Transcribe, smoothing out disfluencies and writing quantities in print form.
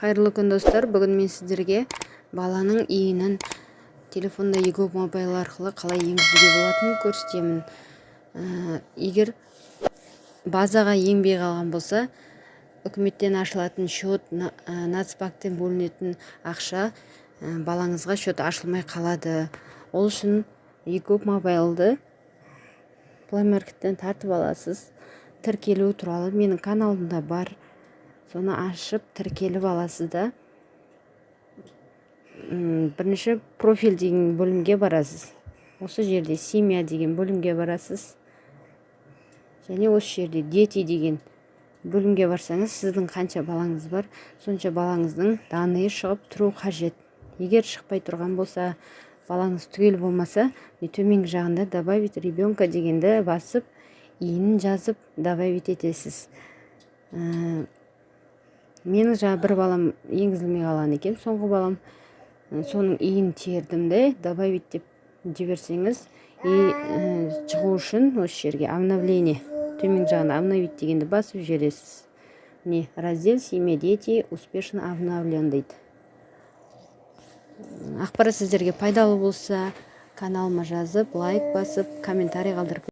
Қайырлы күн достар, бүгін мен сіздерге баланың иінін телефонда егоп мобайл арқылы қалай енгізуге болатынын көрсетемін. Егер базаға енбей қалған болса, үкіметтен ашылатын счет, нацбанктен бөлінетін ақша балаңызға счет ашылмай қалады. Ол үшін егоп мобайлды Play Market'тен тартып аласыз. Тіркелу туралы менің каналымда бар. Соны ашып тіркеліп аласыз да, бірінші профиль деген бөлімге барасыз. Осы жерде семья деген бөлімге барасыз. Және осы жерде дети деген бөлімге барсаңыз, сіздің қанша балаңыз бар, сонша балаңыздың данные шығып тұру қажет. Егер шықпай тұрған болса, балаңыз түгел болмаса, төменгі жағында добавить ребенка дегенді басып, иінін жазып добавить етесіз. Менің бір балам енгізілмей қалған екен, соңғы балам. Соның иін тердім де, добавить деп жіберсеңіз, шығу үшін осы жерге обновление, төмен жағында обновить дегенді басып жібересіз. Раздел семья дети успешно обновлен дейді. Ақпарат сіздерге пайдалы болса, каналыма жазып, лайк басып, комментарий қалдырып